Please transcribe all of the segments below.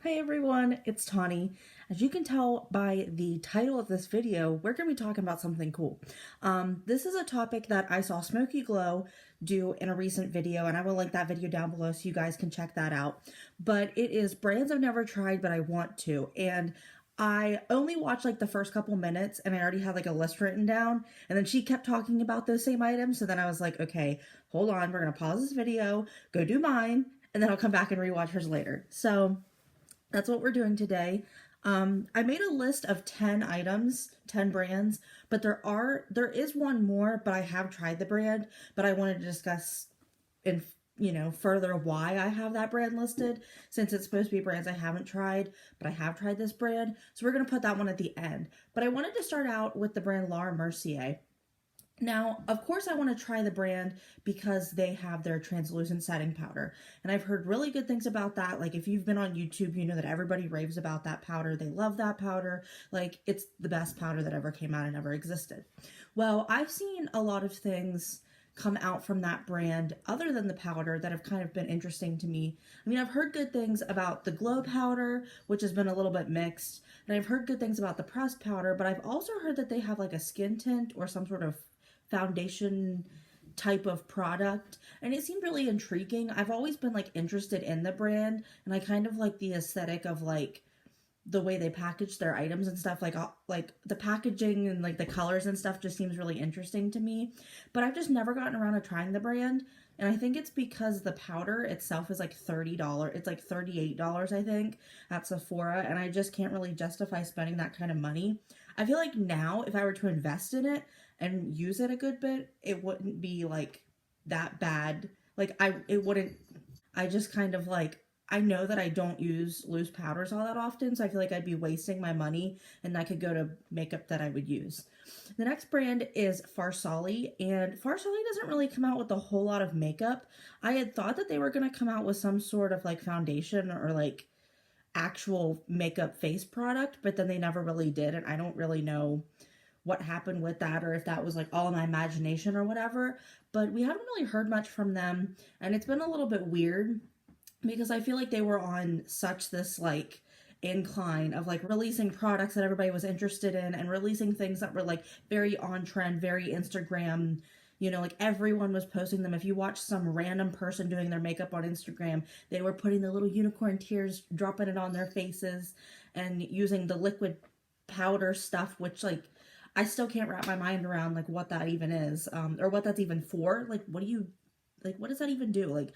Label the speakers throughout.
Speaker 1: Hey everyone, it's Tawney. As you can tell by the title of this video, we're going to be talking about something cool. This is a topic that I saw Smoky Glow do in a recent video, and I will link that video down below so you guys can check that out. But it is brands I've never tried, but I want to. And I only watched like the first couple minutes and I already had like a list written down. And then she kept talking about those same items. So then I was like, okay, hold on, we're going to pause this video, go do mine, and then I'll come back and rewatch hers later. So that's what we're doing today. I made a list of 10 items, 10 brands, but there is one more, but I have tried the brand, but I wanted to discuss in, further why I have that brand listed, since it's supposed to be brands I haven't tried, but I have tried this brand. So we're going to put that one at the end. But I wanted to start out with the brand Laura Mercier. Now, of course, I want to try the brand because they have their translucent setting powder. And I've heard really good things about that. Like, if you've been on YouTube, you know that everybody raves about that powder. They love that powder. Like, it's the best powder that ever came out and ever existed. Well, I've seen a lot of things come out from that brand other than the powder that have kind of been interesting to me. I mean, I've heard good things about the glow powder, which has been a little bit mixed. And I've heard good things about the pressed powder, but I've also heard that they have like a skin tint or some sort of foundation type of product, and it seemed really intriguing. I've always been like interested in the brand, and I kind of like the aesthetic of like the way they package their items and stuff. Like the packaging and like the colors and stuff just seems really interesting to me, but I've just never gotten around to trying the brand. And I think it's because the powder itself is like $30. It's like $38, I think, at Sephora. And I just can't really justify spending that kind of money. I feel like now, if I were to invest in it and use it a good bit, it wouldn't be like that bad. I just kind of like, I know that I don't use loose powders all that often, so I feel like I'd be wasting my money and I could go to makeup that I would use. The next brand is Farsali, and Farsali doesn't really come out with a whole lot of makeup. I had thought that they were going to come out with some sort of like foundation or like actual makeup face product, but then they never really did, and I don't really know what happened with that or if that was like all my imagination or whatever. But we haven't really heard much from them, and it's been a little bit weird because I feel like they were on such this like incline of like releasing products that everybody was interested in and releasing things that were like very on trend, very Instagram, like everyone was posting them. If you watch some random person doing their makeup on Instagram, they were putting the little unicorn tears, dropping it on their faces and using the liquid powder stuff, which like I still can't wrap my mind around like what that even is, or what that's even for. Like, what does that even do? Like,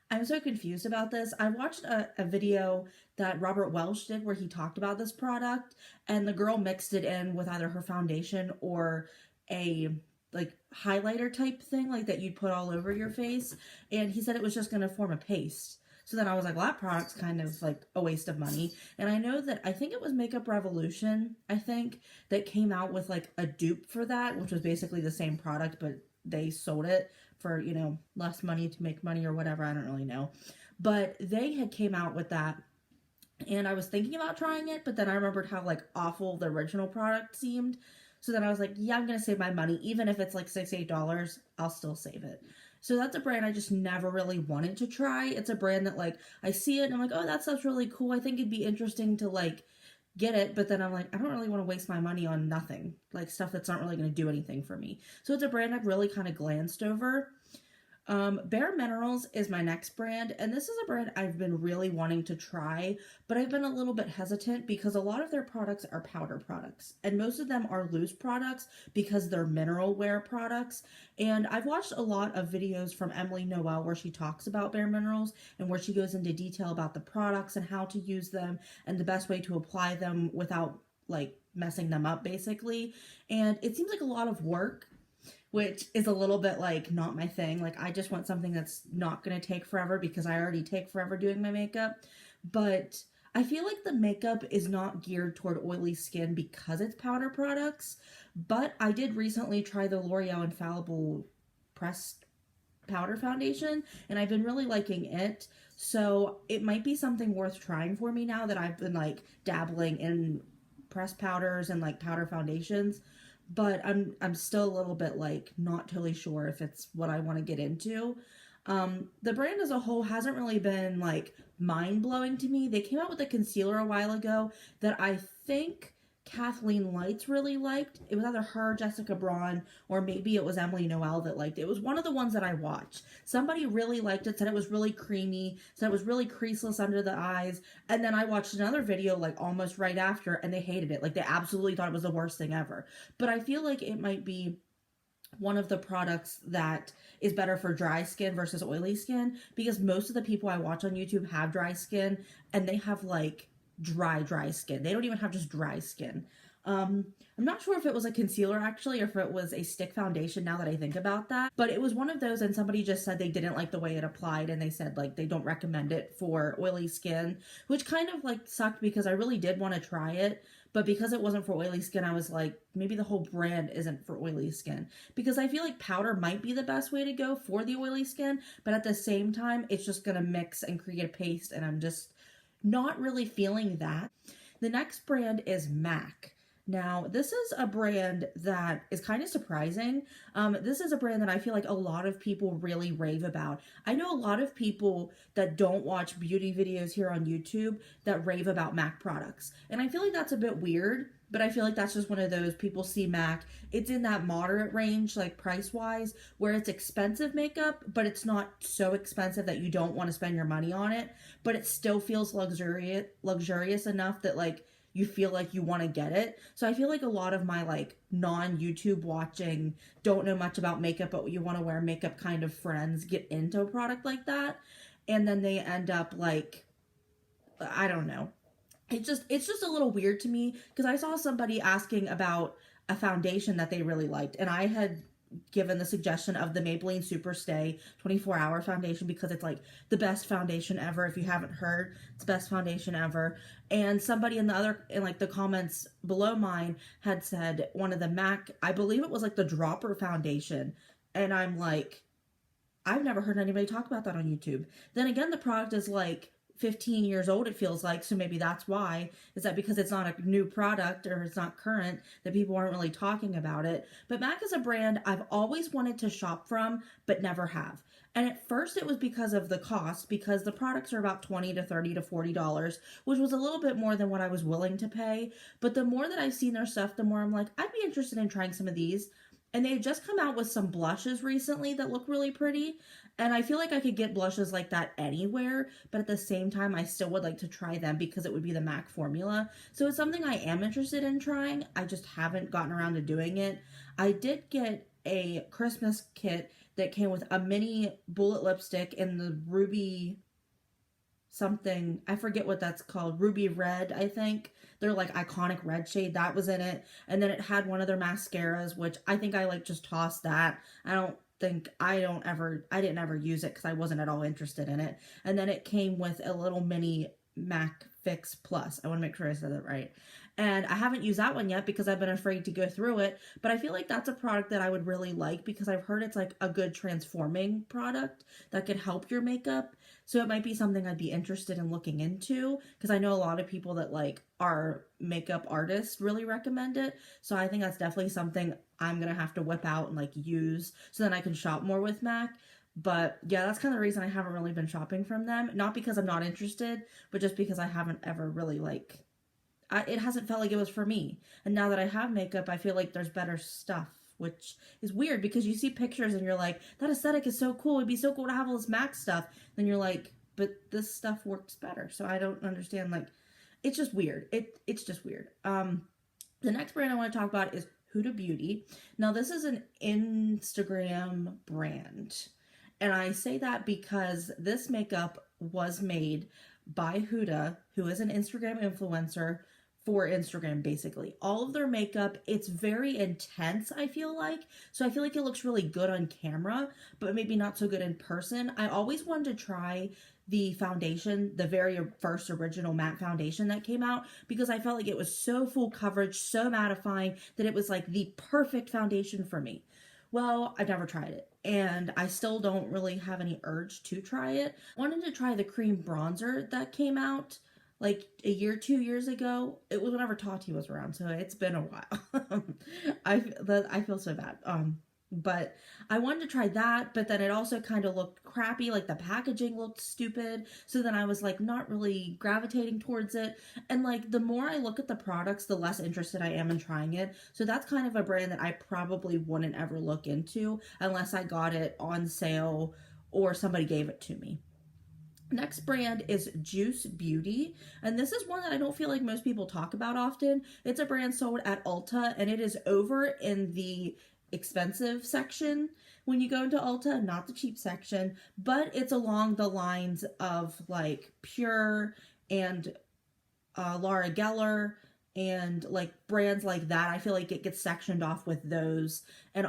Speaker 1: I'm so confused about this. I watched a video that Robert Welsh did where he talked about this product, and the girl mixed it in with either her foundation or a like highlighter type thing like that you'd put all over your face, and he said it was just going to form a paste. So then I was like, well, that product's kind of like a waste of money. And I know that I think it was Makeup Revolution, I think, that came out with like a dupe for that, which was basically the same product, but they sold it for, less money to make money or whatever. I don't really know. But they had came out with that. And I was thinking about trying it, but then I remembered how like awful the original product seemed. So then I was like, yeah, I'm going to save my money. Even if it's like $6, $8, I'll still save it. So that's a brand I just never really wanted to try. It's a brand that like I see it and I'm like, oh, that stuff's really cool. I think it'd be interesting to like get it, but then I'm like, I don't really want to waste my money on nothing, like stuff that's not really going to do anything for me. So it's a brand I've really kind of glanced over. Bare Minerals is my next brand, and this is a brand I've been really wanting to try, but I've been a little bit hesitant because a lot of their products are powder products, and most of them are loose products because they're mineral wear products. And I've watched a lot of videos from Emily Noel where she talks about Bare Minerals and where she goes into detail about the products and how to use them and the best way to apply them without like messing them up basically. And it seems like a lot of work, which is a little bit like not my thing. Like I just want something that's not going to take forever because I already take forever doing my makeup. But I feel like the makeup is not geared toward oily skin because it's powder products. But I did recently try the L'Oreal Infallible Pressed Powder Foundation, and I've been really liking it. So it might be something worth trying for me now that I've been like dabbling in pressed powders and like powder foundations. But I'm still a little bit like not totally sure if it's what I want to get into. The brand as a whole hasn't really been like mind-blowing to me. They came out with a concealer a while ago that I think Kathleen Lights really liked. It was either her, Jessica Braun, or maybe it was Emily Noel that liked it. It was one of the ones that I watched. Somebody really liked it, said it was really creamy, said it was really creaseless under the eyes, and then I watched another video like almost right after and they hated it. Like they absolutely thought it was the worst thing ever. But I feel like it might be one of the products that is better for dry skin versus oily skin, because most of the people I watch on YouTube have dry skin and they have like dry skin. They don't even have just dry skin. I'm not sure if it was a concealer actually, or if it was a stick foundation now that I think about that, but it was one of those, and somebody just said they didn't like the way it applied and they said like they don't recommend it for oily skin, which kind of like sucked because I really did want to try it. But because it wasn't for oily skin, I was like, maybe the whole brand isn't for oily skin. Because I feel like powder might be the best way to go for the oily skin, but at the same time, it's just going to mix and create a paste, and I'm just not really feeling that. The next brand is MAC. Now, this is a brand that is kind of surprising. This is a brand that I feel like a lot of people really rave about. I know a lot of people that don't watch beauty videos here on YouTube that rave about MAC products. And I feel like that's a bit weird, but I feel like that's just one of those, people see MAC. It's in that moderate range, like price-wise, where it's expensive makeup, but it's not so expensive that you don't want to spend your money on it. But it still feels luxurious enough that like you feel like you want to get it. So I feel like a lot of my like non-YouTube watching, don't know much about makeup, but you want to wear makeup kind of friends get into a product like that. And then they end up like, I don't know. It's just a little weird to me because I saw somebody asking about a foundation that they really liked, and I had given the suggestion of the Maybelline Superstay 24-hour foundation because it's like the best foundation ever. If you haven't heard, it's the best foundation ever. And somebody in like the comments below mine had said one of the MAC, I believe it was like the Dropper foundation, and I'm like, I've never heard anybody talk about that on YouTube. Then again, the product is like 15 years old, it feels like, so maybe that's why. Is that because it's not a new product or it's not current that people aren't really talking about it? But MAC is a brand I've always wanted to shop from but never have. And at first it was because of the cost, because the products are about $20 to $30 to $40, which was a little bit more than what I was willing to pay. But the more that I've seen their stuff, the more I'm like, I'd be interested in trying some of these. And they've just come out with some blushes recently that look really pretty. And I feel like I could get blushes like that anywhere, but at the same time, I still would like to try them because it would be the MAC formula. So it's something I am interested in trying. I just haven't gotten around to doing it. I did get a Christmas kit that came with a mini bullet lipstick in the ruby something, I forget what that's called, ruby red, I think. They're like iconic red shade, that was in it. And then it had one of their mascaras, which I think I like just tossed that. I didn't ever use it because I wasn't at all interested in it. And then it came with a little mini MAC Fix Plus. I want to make sure I said that right. And I haven't used that one yet because I've been afraid to go through it. But I feel like that's a product that I would really like because I've heard it's like a good transforming product that could help your makeup. So it might be something I'd be interested in looking into because I know a lot of people that like are makeup artists really recommend it. So I think that's definitely something I'm going to have to whip out and like use so then I can shop more with MAC. But yeah, that's kind of the reason I haven't really been shopping from them. Not because I'm not interested, but just because I haven't ever really like, it hasn't felt like it was for me. And now that I have makeup, I feel like there's better stuff, which is weird because you see pictures and you're like, that aesthetic is so cool. It'd be so cool to have all this MAC stuff. Then you're like, but this stuff works better. So I don't understand. Like, it's just weird. It's just weird. The next brand I want to talk about is Huda Beauty. Now, this is an Instagram brand. And I say that because this makeup was made by Huda, who is an Instagram influencer for Instagram, basically. All of their makeup, it's very intense, I feel like. So I feel like it looks really good on camera, but maybe not so good in person. I always wanted to try the foundation, the very first original matte foundation that came out, because I felt like it was so full coverage, so mattifying, that it was like the perfect foundation for me. Well, I've never tried it, and I still don't really have any urge to try it. I wanted to try the cream bronzer that came out like a year, 2 years ago. It was whenever Tati was around, so it's been a while. I feel so bad. But I wanted to try that, but then it also kind of looked crappy, like the packaging looked stupid. So then I was like not really gravitating towards it. And like the more I look at the products, the less interested I am in trying it. So that's kind of a brand that I probably wouldn't ever look into unless I got it on sale or somebody gave it to me. Next brand is Juice Beauty, and this is one that I don't feel like most people talk about often. It's a brand sold at Ulta, and it is over in the expensive section when you go into Ulta, not the cheap section, but it's along the lines of like Pure and Laura Geller and like brands like that. I feel like it gets sectioned off with those, and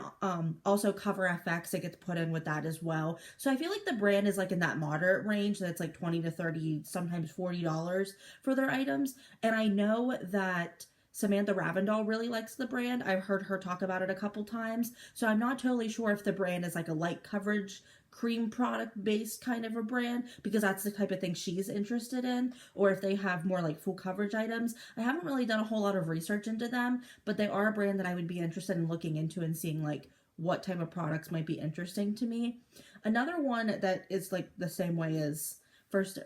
Speaker 1: also Cover FX, it gets put in with that as well. So I feel like the brand is like in that moderate range that's like 20 to 30, sometimes $40 for their items. And I know that Samantha Ravindall really likes the brand. I've heard her talk about it a couple times. So I'm not totally sure if the brand is like a light coverage cream product based kind of a brand, because that's the type of thing she's interested in, or if they have more like full coverage items. I haven't really done a whole lot of research into them, but they are a brand that I would be interested in looking into and seeing like what type of products might be interesting to me. Another one that is like the same way as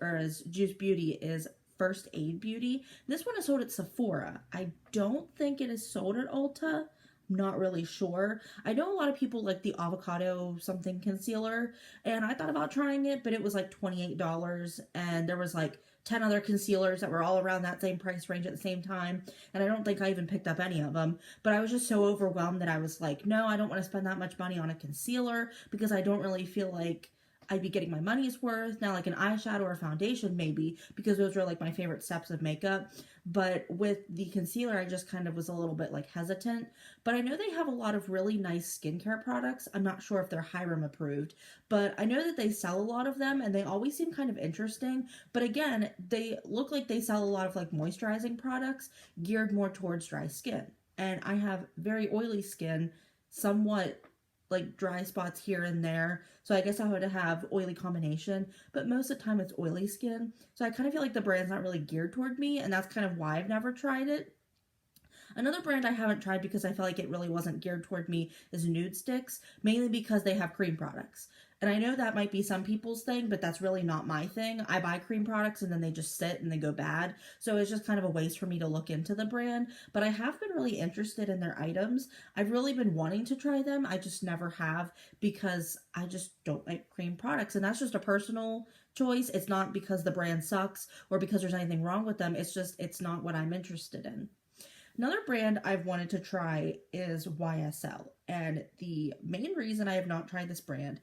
Speaker 1: as Juice Beauty is First Aid Beauty. This one is sold at Sephora. I don't think it is sold at Ulta. I'm not really sure. I know a lot of people like the avocado something concealer, and I thought about trying it, but it was like $28, and there was like 10 other concealers that were all around that same price range at the same time, and I don't think I even picked up any of them. But I was just so overwhelmed that I was like, no, I don't want to spend that much money on a concealer because I don't really feel like I'd be getting my money's worth. Now, like an eyeshadow or a foundation, maybe, because those are like my favorite steps of makeup. But with the concealer, I just kind of was a little bit like hesitant. But I know they have a lot of really nice skincare products. I'm not sure if they're Hyram approved, but I know that they sell a lot of them and they always seem kind of interesting. But again, they look like they sell a lot of like moisturizing products geared more towards dry skin. And I have very oily skin, somewhat like dry spots here and there. So I guess I would have oily combination, but most of the time it's oily skin. So I kind of feel like the brand's not really geared toward me, and that's kind of why I've never tried it. Another brand I haven't tried because I felt like it really wasn't geared toward me is Nude Sticks, mainly because they have cream products. And I know that might be some people's thing, but that's really not my thing. I buy cream products and then they just sit and they go bad. So it's just kind of a waste for me to look into the brand. But I have been really interested in their items. I've really been wanting to try them. I just never have because I just don't like cream products. And that's just a personal choice. It's not because the brand sucks or because there's anything wrong with them. It's just, it's not what I'm interested in. Another brand I've wanted to try is YSL. And the main reason I have not tried this brand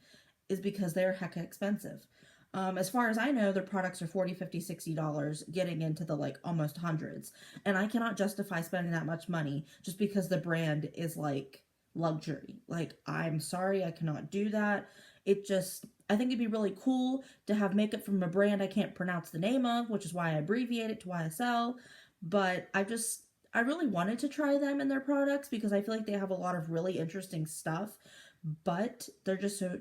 Speaker 1: is because they're hecka expensive. As far as I know, their products are $40, $50, $60, getting into the like almost hundreds. And I cannot justify spending that much money just because the brand is like luxury. Like, I'm sorry, I cannot do that. It just, I think it'd be really cool to have makeup from a brand I can't pronounce the name of, which is why I abbreviate it to YSL. But I really wanted to try them and their products because I feel like they have a lot of really interesting stuff, but they're just so,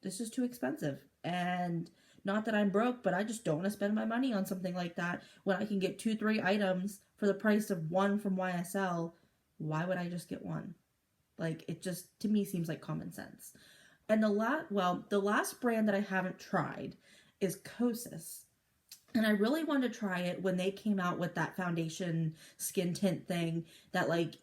Speaker 1: this is too expensive. And not that I'm broke, but I just don't want to spend my money on something like that when I can get 2, 3 items for the price of one from YSL. Why would I just get one? Like, it just, to me, seems like common sense. And the last brand that I haven't tried is COSSIS. And I really wanted to try it when they came out with that foundation skin tint thing that like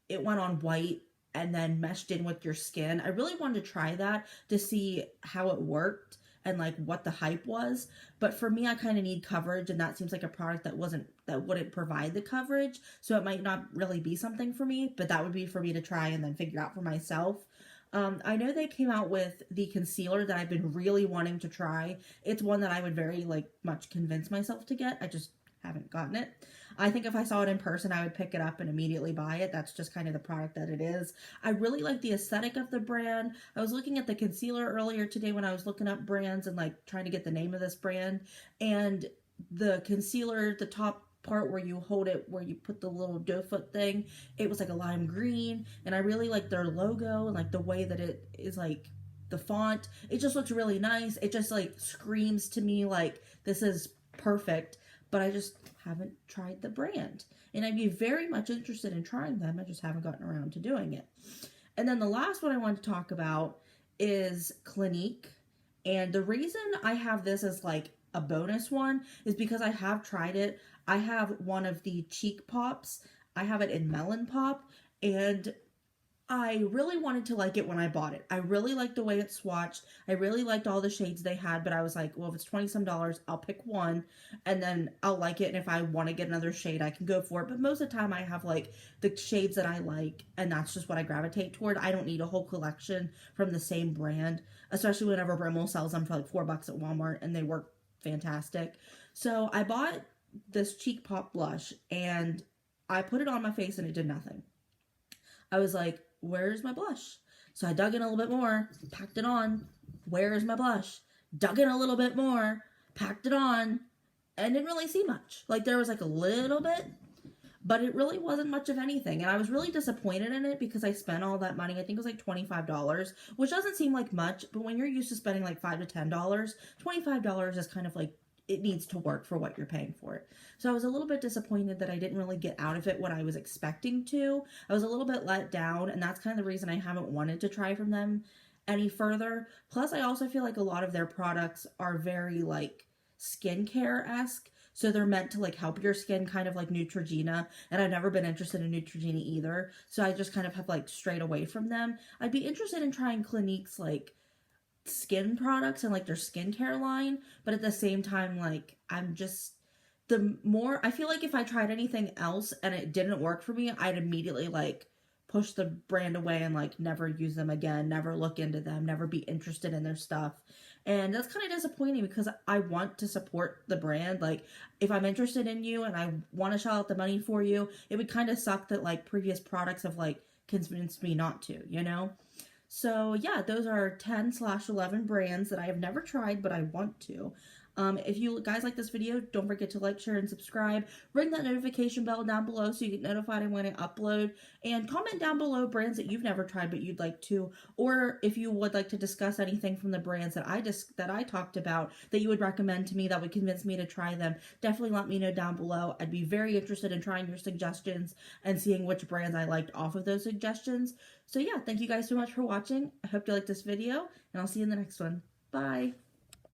Speaker 1: it went on white and then meshed in with your skin. I really wanted to try that to see how it worked and like what the hype was. But for me, I kind of need coverage, and that seems like a product that wouldn't provide the coverage. So it might not really be something for me, but that would be for me to try and then figure out for myself. I know they came out with the concealer that I've been really wanting to try. It's one that I would very like much convince myself to get. I just haven't gotten it. I think if I saw it in person, I would pick it up and immediately buy it. That's just kind of the product that it is. I really like the aesthetic of the brand. I was looking at the concealer earlier today when I was looking up brands and like trying to get the name of this brand. And the concealer, the top part where you hold it, where you put the little doe foot thing, it was like a lime green, and I really like their logo and like the way that it is, like the font, it just looks really nice. It just like screams to me like this is perfect, but I just haven't tried the brand, and I'd be very much interested in trying them. I just haven't gotten around to doing it. And then the last one I want to talk about is Clinique. And the reason I have this as like a bonus one is because I have tried it. I have one of the cheek pops. I have it in Melon Pop, and I really wanted to like it when I bought it. I really liked the way it swatched. I really liked all the shades they had, but I was like, well, if it's 20 some dollars, I'll pick one and then I'll like it. And if I want to get another shade, I can go for it. But most of the time I have like the shades that I like, and that's just what I gravitate toward. I don't need a whole collection from the same brand, especially whenever Rimmel sells them for like $4 at Walmart and they work fantastic. So I bought this Cheek Pop blush and I put it on my face and it did nothing. I was like, where's my blush? So I dug in a little bit more, packed it on. Where's my blush? Dug in a little bit more, packed it on, and didn't really see much. Like there was like a little bit, but it really wasn't much of anything. And I was really disappointed in it because I spent all that money. I think it was like $25, which doesn't seem like much, but when you're used to spending like $5 to $10, $25 is kind of like, it needs to work for what you're paying for it. So I was a little bit disappointed that I didn't really get out of it what I was expecting to. I was a little bit let down, and that's kind of the reason I haven't wanted to try from them any further. Plus, I also feel like a lot of their products are very like skincare-esque. So they're meant to like help your skin, kind of like Neutrogena, and I've never been interested in Neutrogena either. So I just kind of have like strayed away from them. I'd be interested in trying Clinique's like skin products and like their skincare line, but at the same time, like I'm just, the more I feel like if I tried anything else and it didn't work for me, I'd immediately like push the brand away and like never use them again, never look into them, never be interested in their stuff. And that's kind of disappointing because I want to support the brand. Like if I'm interested in you and I want to shell out the money for you, it would kind of suck that like previous products have like convinced me not to, you know? So yeah, those are 10/11 brands that I have never tried, but I want to. If you guys like this video, don't forget to like, share, and subscribe. Ring that notification bell down below so you get notified when I upload. And comment down below brands that you've never tried but you'd like to. Or if you would like to discuss anything from the brands that I talked about that you would recommend to me that would convince me to try them, definitely let me know down below. I'd be very interested in trying your suggestions and seeing which brands I liked off of those suggestions. So yeah, thank you guys so much for watching. I hope you liked this video, and I'll see you in the next one. Bye!